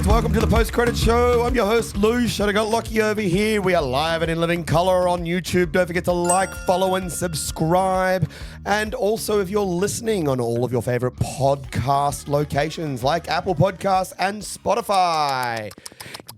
guys, welcome to the post-credit show. I'm your host, Loosh, and I got Loki over here. We are live and in living color on YouTube. Don't forget to like, follow, and subscribe. And also, if you're listening on all of your favorite podcast locations like Apple Podcasts and Spotify,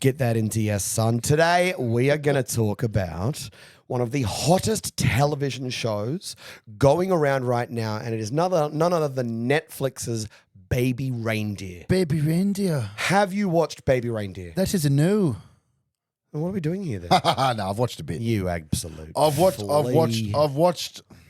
get that into your son. Today, we are going to talk about one of the hottest television shows going around right now, and it is none other than Netflix's Baby Reindeer. Baby Reindeer. Have you watched Baby Reindeer? That is a no. What are we doing here then? No, I've watched a bit. You absolute I've watched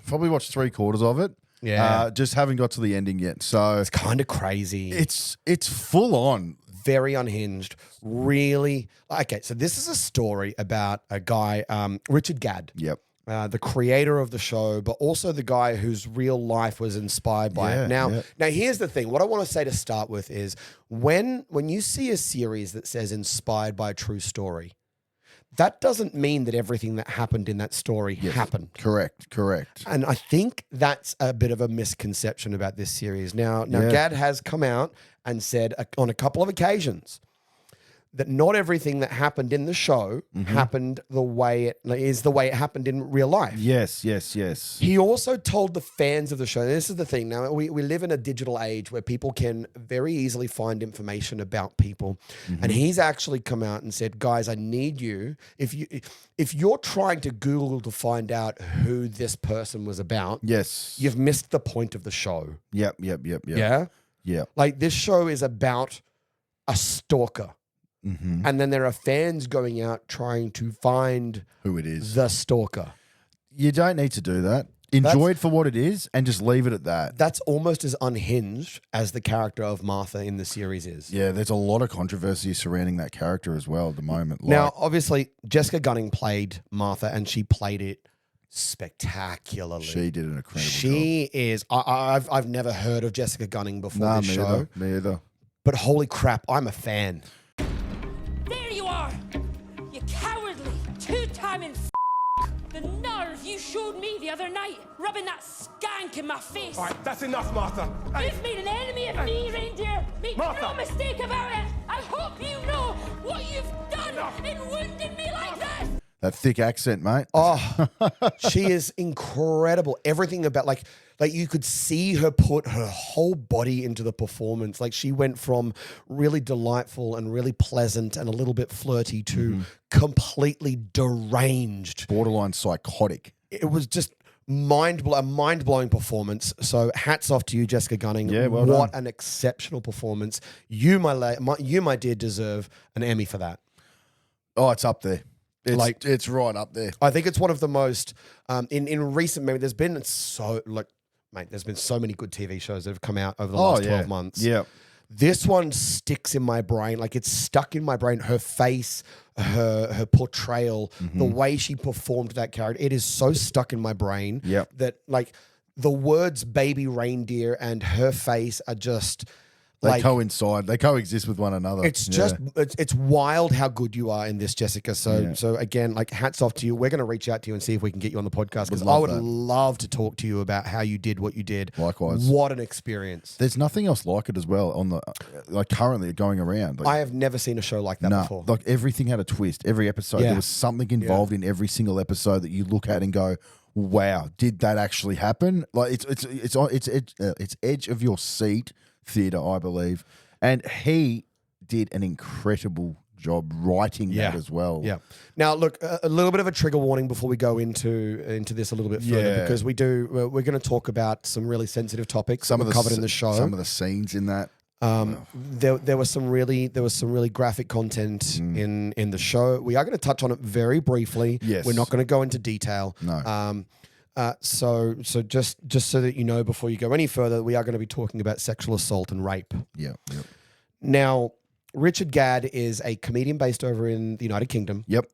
probably watched 3/4 of it. Yeah. Just haven't got to the ending yet. So It's kind of crazy. it's full on. Very unhinged. Really. Okay, so this is a story about a guy, Richard Gadd. Yep. The creator of the show, but also the guy whose real life was inspired by it. Now, here's the thing. What I want to say to start with is when you see a series that says inspired by a true story, that doesn't mean that everything that happened in that story happened. Correct. And I think that's a bit of a misconception about this series. Now, Gadd has come out and said on a couple of occasions that not everything that happened in the show happened the way it happened in real life. Yes. He also told the fans of the show, and this is the thing, now we live in a digital age where people can very easily find information about people. And he's actually come out and said, guys, I need you, if you're trying to Google to find out who this person was about, Yes. you've missed the point of the show. Yep. Yeah? Yeah. Like this show is about a stalker. And then there are fans going out trying to find Who it is. the stalker. You don't need to do that. Enjoy it for what it is and just leave it at that. That's almost as unhinged as the character of Martha in the series is. Yeah, there's a lot of controversy surrounding that character as well at the moment. Now, obviously, Jessica Gunning played Martha and she played it spectacularly. She did an incredible job. She is. I've never heard of Jessica Gunning before this show. Me either. But holy crap, I'm a fan. There you are! You cowardly, two-timing the nerve you showed me the other night, rubbing that skank in my face. All right, that's enough, Martha. Hey. You've made an enemy of me, Reindeer. Make Martha. no mistake about it. I hope you know what you've done in wounding me like this. That thick accent, mate. Oh, she is incredible. Everything about like you could see her put her whole body into the performance. Like she went from really delightful and really pleasant and a little bit flirty to completely deranged. Borderline psychotic. It was just a mind-blowing performance. So hats off to you, Jessica Gunning. Yeah, well what done. an exceptional performance. You, my dear, deserve an Emmy for that. Oh, it's up there. It's right up there. I think it's one of the most in recent memory. There's been so many good TV shows that have come out over the last 12 months. Yeah. This one sticks in my brain. Like it's stuck in my brain. Her face, her portrayal, the way she performed that character. It is so stuck in my brain that like the words "baby reindeer" and her face are just. They coincide. They coexist with one another. It's just it's wild how good you are in this, Jessica. So again, like hats off to you. We're going to reach out to you and see if we can get you on the podcast because I would love to talk to you about how you did what you did. Likewise. What an experience. There's nothing else like it as well on the currently going around. I have never seen a show like that before. Like everything had a twist. Every episode there was something involved in every single episode that you look at and go, "Wow, did that actually happen?" Like it's edge of your seat theatre, I believe, and he did an incredible job writing that as well. Yeah. Now, look, a little bit of a trigger warning before we go into this a little bit further because we're going to talk about some really sensitive topics. Some of the covered in the show. Some of the scenes in that. There was some really graphic content in the show. We are going to touch on it very briefly. Yes. We're not going to go into detail. No. So just so that you know before you go any further, we are going to be talking about sexual assault and rape. Yeah. Now, Richard Gadd is a comedian based over in the United Kingdom. Yep.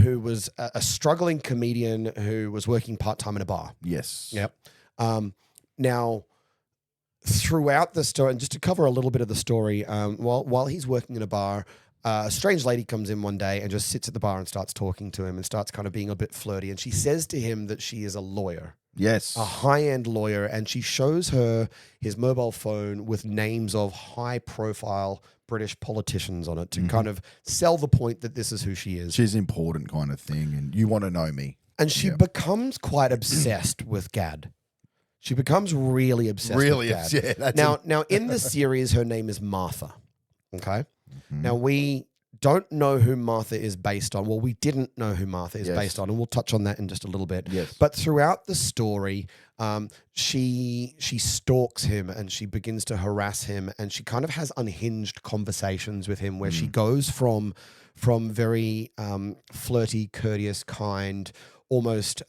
Who was a struggling comedian who was working part-time in a bar. Yes. Yep. Now, throughout the story, and just to cover a little bit of the story, while he's working in a bar, a strange lady comes in one day and just sits at the bar and starts talking to him and starts kind of being a bit flirty. And she says to him that she is a lawyer. Yes. A high-end lawyer. And she shows her his mobile phone with names of high-profile British politicians on it to kind of sell the point that this is who she is. She's important kind of thing, and you want to know me. And she becomes quite obsessed with Gadd. She becomes really obsessed with Gadd. Yeah, that's Now, in the series, her name is Martha. Okay? Now, we don't know who Martha is based on. Well, we didn't know who Martha is based on, and we'll touch on that in just a little bit. Yes. But throughout the story, she stalks him and she begins to harass him, and she kind of has unhinged conversations with him where she goes from very flirty, courteous, kind, almost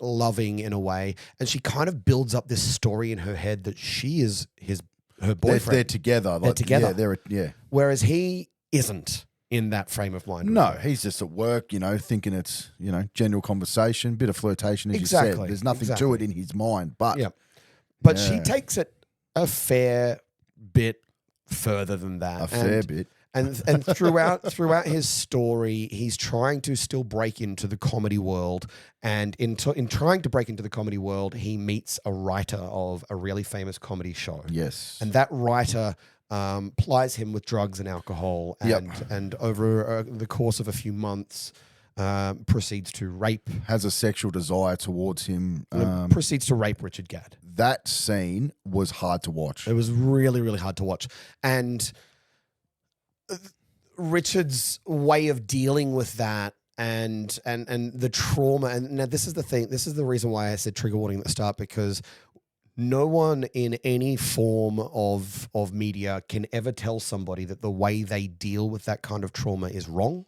loving in a way, and she kind of builds up this story in her head that she is her boyfriend. They're together. They're together. Yeah. Whereas he isn't in that frame of mind. No, he's just at work, thinking it's, general conversation, bit of flirtation, as you said. There's nothing to it in his mind. But But she takes it a fair bit further than that. A fair bit. And throughout his story, he's trying to still break into the comedy world. And in trying to break into the comedy world, he meets a writer of a really famous comedy show. Yes. And that writer plies him with drugs and alcohol, and over the course of a few months, proceeds to rape. Has a sexual desire towards him. Proceeds to rape Richard Gadd. That scene was hard to watch. It was really, really hard to watch. And Richard's way of dealing with that and the trauma, and now this is the thing, this is the reason why I said trigger warning at the start, because no one in any form of media can ever tell somebody that the way they deal with that kind of trauma is wrong.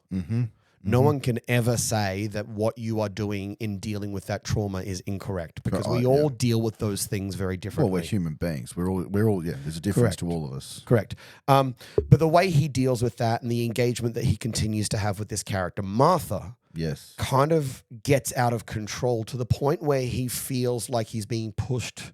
No one can ever say that what you are doing in dealing with that trauma is incorrect, because we all deal with those things very differently. Well, we're human beings. We're all there's a difference to all of us. Correct. But the way he deals with that and the engagement that he continues to have with this character, Martha, kind of gets out of control to the point where he feels like he's being pushed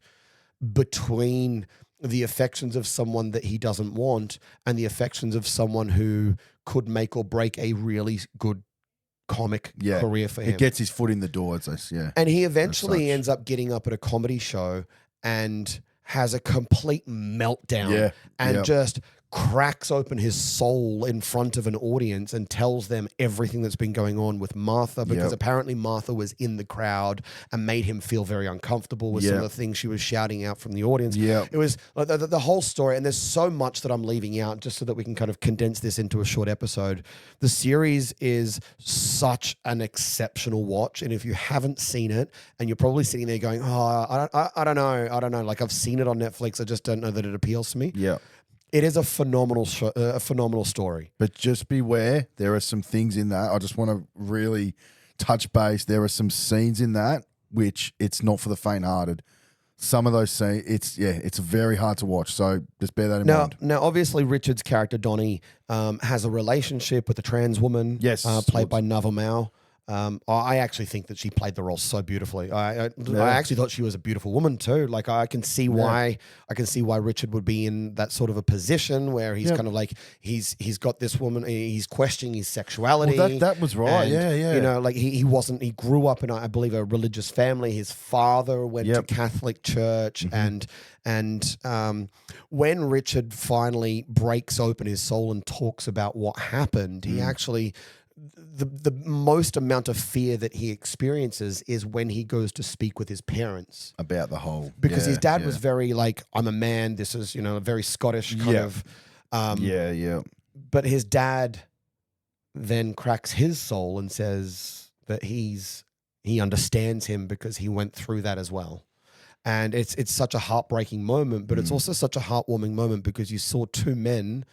between the affections of someone that he doesn't want and the affections of someone who could make or break a really good comic career for him. It gets his foot in the door, And he eventually ends up getting up at a comedy show and has a complete meltdown and just cracks open his soul in front of an audience and tells them everything that's been going on with Martha, because apparently Martha was in the crowd and made him feel very uncomfortable with some of the things she was shouting out from the audience. It was like the whole story, and there's so much that I'm leaving out just so that we can kind of condense this into a short episode. The series is such an exceptional watch, and if you haven't seen it and you're probably sitting there going, I don't know, like I've seen it on Netflix, I just don't know that it appeals to me. It is a phenomenal story. But just beware, there are some things in that. I just want to really touch base. There are some scenes in that which it's not for the faint-hearted. Some of those scenes, it's very hard to watch. So just bear that in mind. Now, obviously, Richard's character Donnie has a relationship with a trans woman, played by Nava Mao. I actually think that she played the role so beautifully. I actually thought she was a beautiful woman too. Like I can see why Richard would be in that sort of a position where he's kind of like he's got this woman, he's questioning his sexuality. Well, that was right. And, you know, like he grew up in, I believe, a religious family. His father went to Catholic church, and when Richard finally breaks open his soul and talks about what happened, he actually. The most amount of fear that he experiences is when he goes to speak with his parents about the whole, because his dad was very like, I'm a man. This is, you know, a very Scottish kind of, But his dad then cracks his soul and says that he understands him because he went through that as well. And it's such a heartbreaking moment, but it's also such a heartwarming moment because you saw two men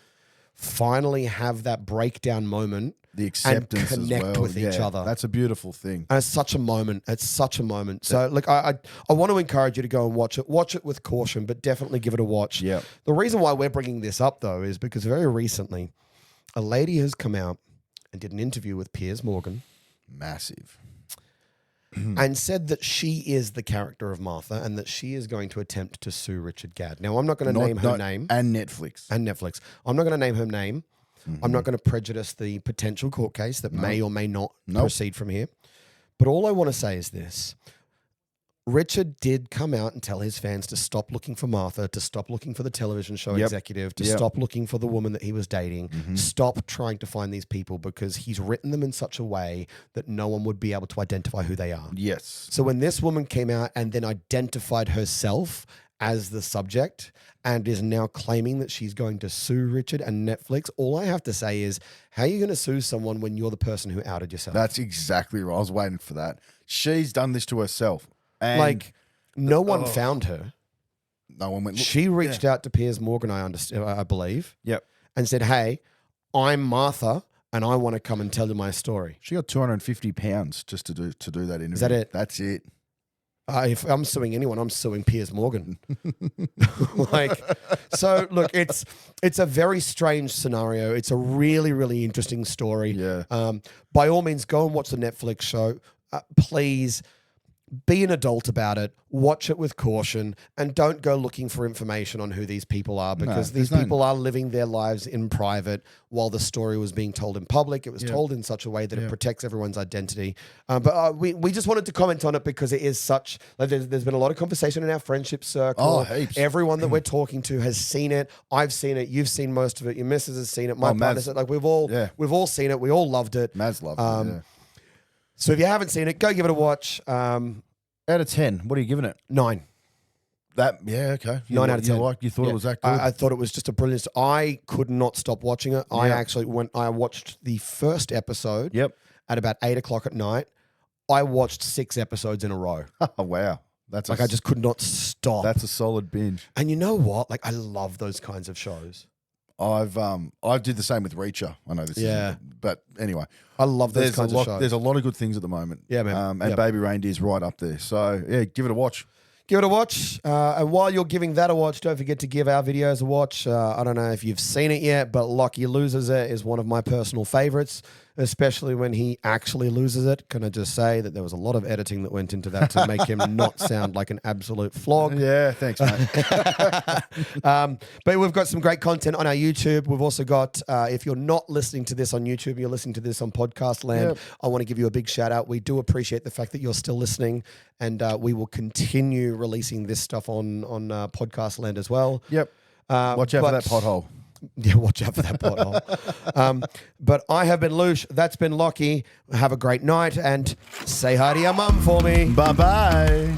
finally have that breakdown moment. The acceptance and connect as well. with each other. That's a beautiful thing. And it's such a moment. So, look, I want to encourage you to go and watch it. Watch it with caution, but definitely give it a watch. Yeah. The reason why we're bringing this up, though, is because very recently, a lady has come out and did an interview with Piers Morgan. Massive. And said that she is the character of Martha and that she is going to attempt to sue Richard Gadd. Now, I'm not going to name her name. And Netflix. I'm not going to name her name. I'm not going to prejudice the potential court case that may or may not proceed from here. But all I want to say is this. Richard did come out and tell his fans to stop looking for Martha, to stop looking for the television show executive, to stop looking for the woman that he was dating, stop trying to find these people because he's written them in such a way that no one would be able to identify who they are. Yes. So when this woman came out and then identified herself as the subject and is now claiming that she's going to sue Richard and Netflix, all I have to say is, how are you going to sue someone when you're the person who outed yourself? That's exactly right. I was waiting for that. She's done this to herself. And like, no one found her. no one went. Look, She reached out to Piers Morgan, I believe, Yep. and said, "Hey, I'm Martha, and I want to come and tell you my story." She got £250 just to do that interview. Is that it? That's it. If I'm suing anyone, I'm suing Piers Morgan. Like, so look, it's a very strange scenario. It's a really, really interesting story. Yeah. By all means, go and watch the Netflix show. Please be an adult about it. Watch it with caution, and don't go looking for information on who these people are, because these people are living their lives in private while the story was being told in public. It was told in such a way that it protects everyone's identity. But we just wanted to comment on it because it is such, like, there's been a lot of conversation in our friendship circle. Oh, heaps. Everyone that we're talking to has seen it. I've seen it. You've seen most of it. Your missus has seen it. My partner's like, we've all seen it. We all loved it. Mads loved it. Yeah. So if you haven't seen it, go give it a watch. Out of 10, what are you giving it? 9. Okay. 9 out of 10. You thought it was that good? I thought it was just a brilliant. I could not stop watching it. I actually, when I watched the first episode at about 8 o'clock at night, I watched 6 episodes in a row. Oh, wow. That's like, I just could not stop. That's a solid binge. And you know what? Like, I love those kinds of shows. I did the same with Reacher. I know this but anyway. I love those kinds of shows. There's a lot of good things at the moment. Yeah, man. And Baby Reindeer's right up there. So, yeah, give it a watch. Give it a watch. And while you're giving that a watch, don't forget to give our videos a watch. I don't know if you've seen it yet, but Lockie Loses It is one of my personal favorites, especially when he actually loses it. Can I just say that there was a lot of editing that went into that to make him not sound like an absolute flog. Yeah, thanks, mate. But we've got some great content on our YouTube. We've also got, if you're not listening to this on YouTube, you're listening to this on Podcast Land, I want to give you a big shout out. We do appreciate the fact that you're still listening, and we will continue releasing this stuff on Podcast Land as well. Yep. Watch out for that pothole. Yeah, watch out for that pothole. But I have been Loosh. That's been Lockie. Have a great night, and say hi to your mum for me. Bye-bye.